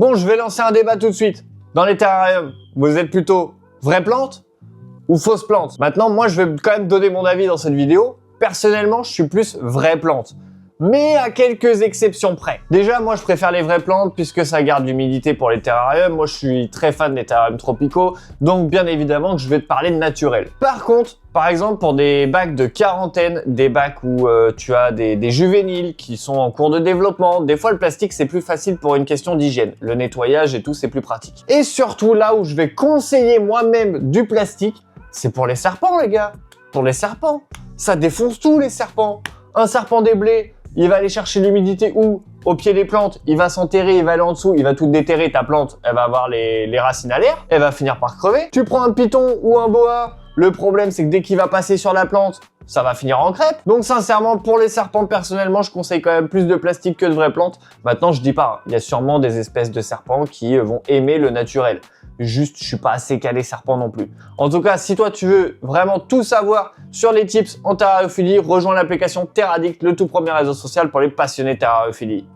Bon, je vais lancer un débat tout de suite. Dans les terrariums, vous êtes plutôt vraie plante ou fausse plante? Maintenant, moi, je vais quand même donner mon avis dans cette vidéo. Personnellement, je suis plus vraie plante. Mais à quelques exceptions près. Déjà, moi, je préfère les vraies plantes puisque ça garde l'humidité pour les terrariums. Moi, je suis très fan des terrariums tropicaux. Donc, bien évidemment, que je vais te parler de naturel. Par contre, par exemple, pour des bacs de quarantaine, des bacs où tu as des juvéniles qui sont en cours de développement, des fois, le plastique, c'est plus facile pour une question d'hygiène. Le nettoyage et tout, c'est plus pratique. Et surtout, là où je vais conseiller moi-même du plastique, c'est pour les serpents, les gars. Pour les serpents. Ça défonce tout, les serpents. Un serpent des blés, il va aller chercher l'humidité où? Au pied des plantes, il va s'enterrer, il va aller en dessous, il va tout déterrer, ta plante, elle va avoir les racines à l'air, elle va finir par crever. Tu prends un python ou un boa, le problème c'est que dès qu'il va passer sur la plante, ça va finir en crêpe. Donc sincèrement, pour les serpents, personnellement, je conseille quand même plus de plastique que de vraies plantes. Maintenant, je dis pas, il y a sûrement des espèces de serpents qui vont aimer le naturel. Juste, je suis pas assez calé serpent non plus. En tout cas, si toi tu veux vraiment tout savoir sur les tips en terrariophilie, rejoins l'application Terradict, le tout premier réseau social pour les passionnés de terrariophilie.